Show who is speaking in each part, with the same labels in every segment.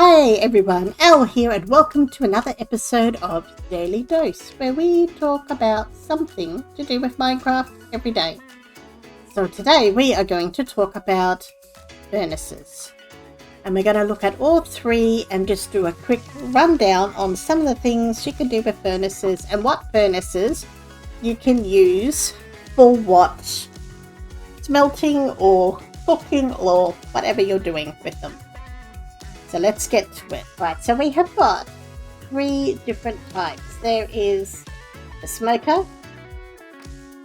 Speaker 1: Hi everyone, Elle here and welcome to another episode of Daily Dose, where we talk about something to do with Minecraft every day. So today we are going to talk about furnaces. And we're going to look at all three and just do a quick rundown on some of the things you can do with furnaces and what furnaces you can use for what smelting or cooking or whatever you're doing with them. So let's get to it. Right, so we have got three different types. There is the smoker,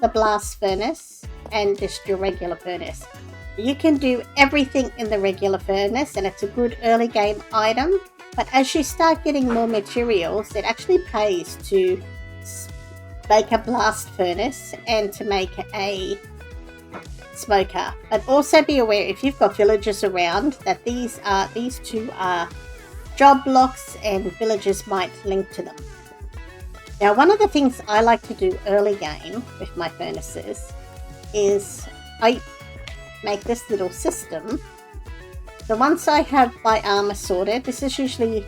Speaker 1: the blast furnace, and just your regular furnace. You can do everything in the regular furnace and it's a good early game item, but as you start getting more materials, it actually pays to make a blast furnace and to make a smoker. But also be aware, if you've got villagers around, that these two are job blocks and villagers might link to them. Now, one of the things I like to do early game with my furnaces is I make this little system. So once I have my armor sorted, this is usually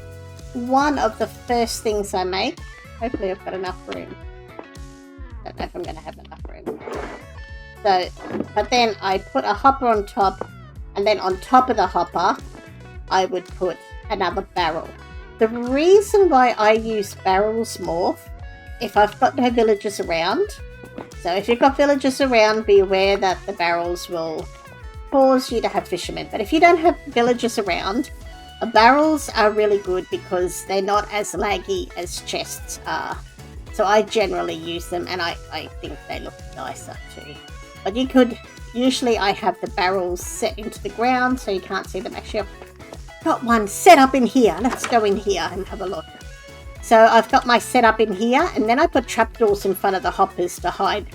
Speaker 1: one of the first things I make. Hopefully I've got enough room. Don't know if I'm going to have enough room. So, but then I put a hopper on top, and then on top of the hopper, I would put another barrel. The reason why I use barrels more, if I've got no villagers around, so if you've got villagers around, be aware that the barrels will cause you to have fishermen. But if you don't have villagers around, barrels are really good because they're not as laggy as chests are. So I generally use them, and I think they look nicer too. But you could, usually I have the barrels set into the ground so you can't see them. Actually, I've got one set up in here. Let's go in here and have a look. So I've got my setup in here, and then I put trapdoors in front of the hoppers to hide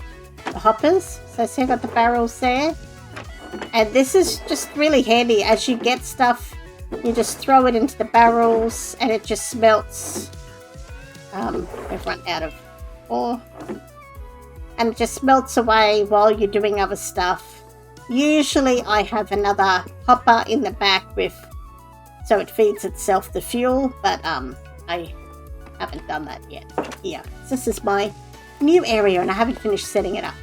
Speaker 1: the hoppers. So see, I've got the barrels there. And this is just really handy. As you get stuff, you just throw it into the barrels and it just smelts. We've run out of ore. And it just melts away while you're doing other stuff. Usually I have another hopper in the back with, so it feeds itself the fuel, but I haven't done that yet here. This is my new area and I haven't finished setting it up.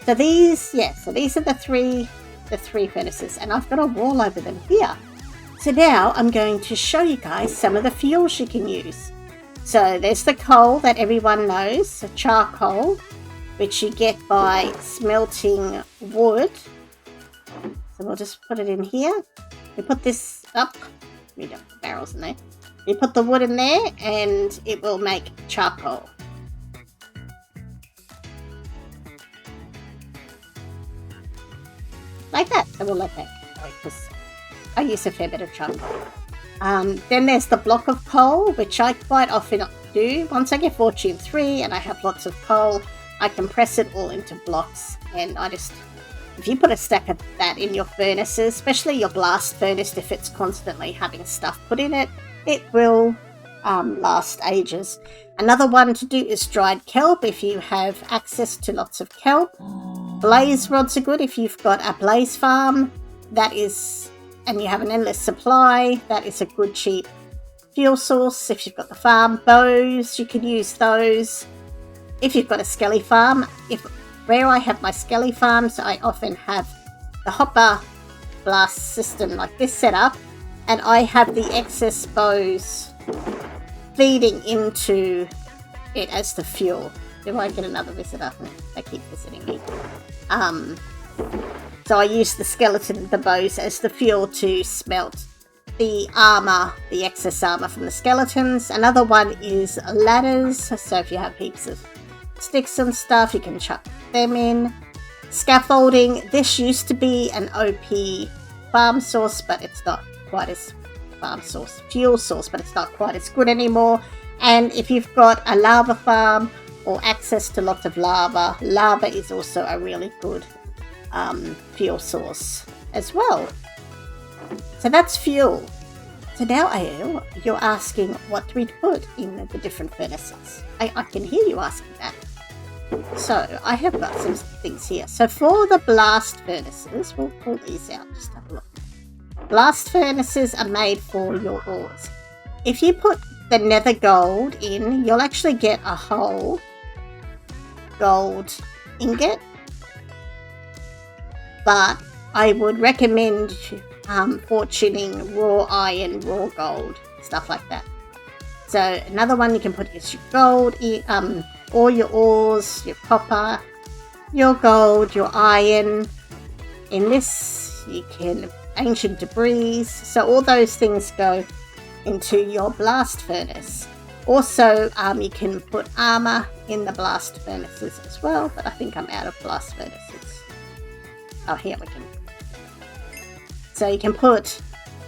Speaker 1: So these are the three furnaces, and I've got a wall over them here. So now I'm going to show you guys some of the fuels you can use. So there's the coal that everyone knows, charcoal, which you get by smelting wood. So we'll just put it in here. We put this up. We don't put barrels in there. You put the wood in there and it will make charcoal. Like that. So we'll let that go because I use a fair bit of charcoal. Then there's the block of coal, which I quite often do. Once I get Fortune 3 and I have lots of coal, I compress it all into blocks, and if you put a stack of that in your furnaces, especially your blast furnace, if it's constantly having stuff put in it, it will last ages. Another one to do is dried kelp, if you have access to lots of kelp. Blaze rods are good if you've got a blaze farm, and you have an endless supply. That is a good cheap fuel source if you've got the farm. Bows, you can use those. If you've got a skelly farm, where I have my skelly farms, I often have the hopper blast system like this set up, and I have the excess bows feeding into it as the fuel. Do I get another visitor? They keep visiting me. So I use the bows as the fuel to smelt the armor, the excess armor from the skeletons. Another one is ladders. So if you have heaps of sticks and stuff, you can chuck them in. Scaffolding. This used to be an OP farm source, but it's not quite as fuel source, but it's not quite as good anymore. And if you've got a lava farm or access to lots of lava is also a really good fuel source as well. So that's fuel. So now, Ael, you're asking what do we put in the different furnaces. I can hear you asking that. So I have got some things here. So for the blast furnaces, we'll pull these out. Just have a look. blast furnaces are made for your ores. If you put the nether gold in, you'll actually get a whole gold ingot. But I would recommend fortuning raw iron, raw gold, stuff like that. So another one you can put is your gold, all your ores, your copper, your gold, your iron. In this, you can ancient debris. So all those things go into your blast furnace. Also, you can put armor in the blast furnaces as well, but I think I'm out of blast furnaces. Oh, here we can. So you can put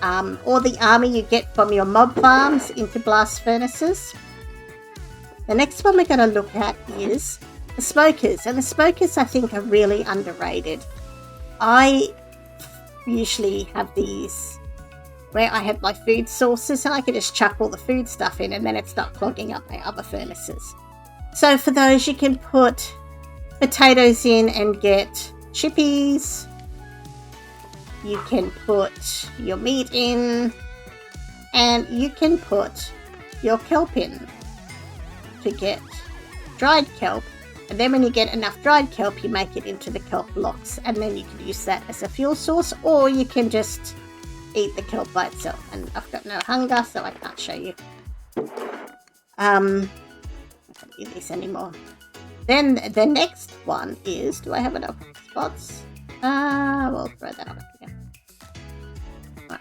Speaker 1: all the armor you get from your mob farms into blast furnaces. The next one we're going to look at is the smokers. And the smokers, I think, are really underrated. I usually have these where I have my food sources and I can just chuck all the food stuff in and then it's not clogging up my other furnaces. So for those, you can put potatoes in and get chippies. You can put your meat in, and you can put your kelp in to get dried kelp. And then when you get enough dried kelp, you make it into the kelp blocks, and then you can use that as a fuel source, or you can just eat the kelp by itself. And I've got no hunger, so I can't show you. I don't eat this anymore. Then the next one is, do I have enough spots? We'll throw that on again. Right.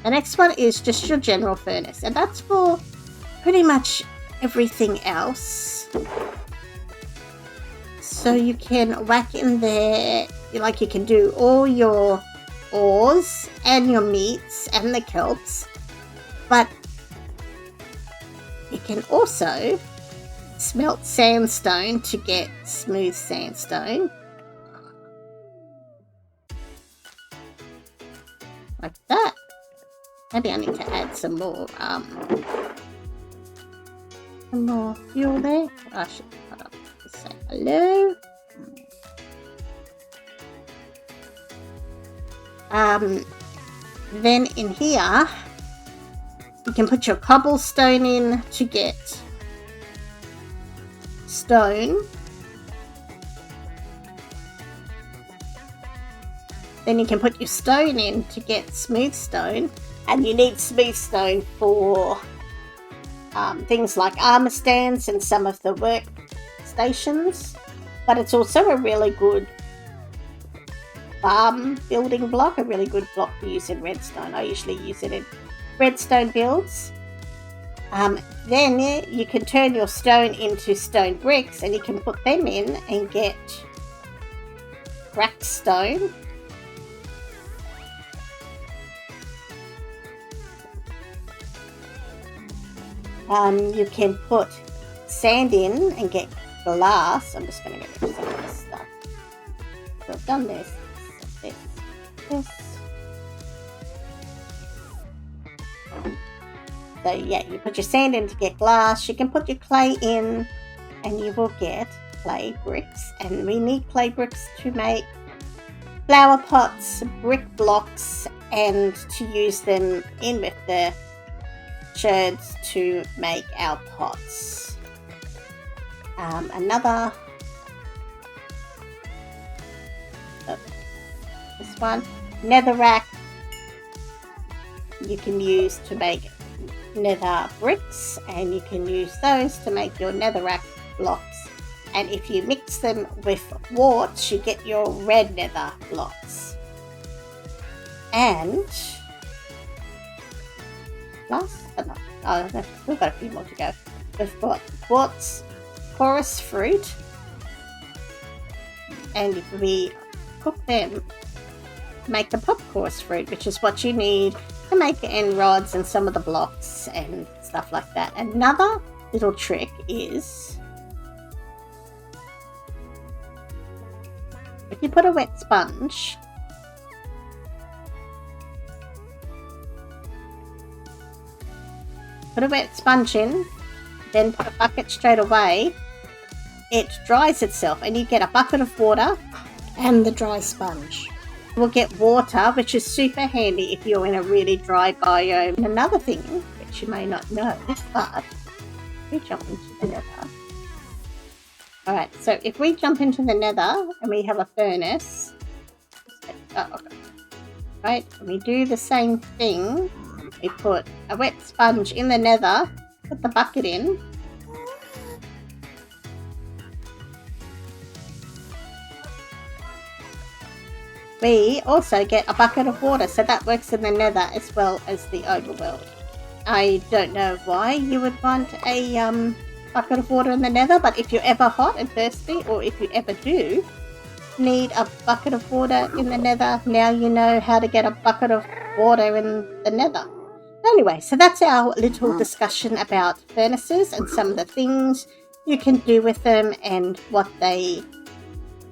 Speaker 1: The next one is just your general furnace, and that's for pretty much everything else. So you can whack in there, like you can do all your ores and your meats and the kelps, but you can also smelt sandstone to get smooth sandstone. Like that. Maybe I need to add some more fuel there. I should cut up to say hello. Then in here you can put your cobblestone in to get stone. Then you can put your stone in to get smooth stone, and you need smooth stone for things like armor stands and some of the work stations, but it's also a really good farm building block, a really good block to use in redstone. I usually use it in redstone builds. Then you can turn your stone into stone bricks, and you can put them in and get cracked stone. You can put sand in and get glass. I'm just going to get rid of some of this stuff. So I've done this. So yeah, you put your sand in to get glass. You can put your clay in and you will get clay bricks. And we need clay bricks to make flower pots, brick blocks, and to use them in with the sherds to make our pots. This one, netherrack, you can use to make nether bricks, and you can use those to make your netherrack blocks. And if you mix them with quartz, you get your red nether blocks. And last but not, we've got a few more to go. We've got quartz chorus fruit, and if we cook them, make the pop chorus fruit, which is what you need to make end rods and some of the blocks and stuff like that. Another little trick is if you put a wet sponge in, then put a bucket straight away, it dries itself and you get a bucket of water and the dry sponge. We'll get water, which is super handy if you're in a really dry biome. And another thing, which you may not know, but we jump into the nether. Alright, so if we jump into the nether and we have a furnace, right, and we do the same thing, we put a wet sponge in the nether, put the bucket in, we also get a bucket of water, so that works in the nether as well as the overworld. I don't know why you would want a bucket of water in the nether, but if you're ever hot and thirsty, or if you ever do need a bucket of water in the nether, now you know how to get a bucket of water in the nether. Anyway, so that's our little discussion about furnaces and some of the things you can do with them and what they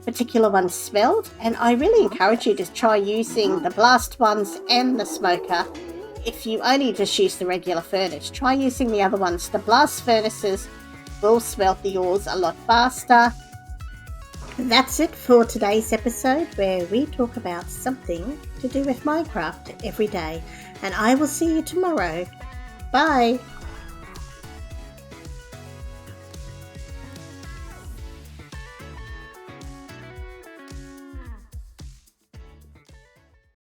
Speaker 1: particular ones smelled. And I really encourage you to try using the blast ones and the smoker. If you only just use the regular furnace, try using the other ones. The blast furnaces will smelt the ores a lot faster. That's it for today's episode, where we talk about something to do with Minecraft every day. And I will see you tomorrow. Bye!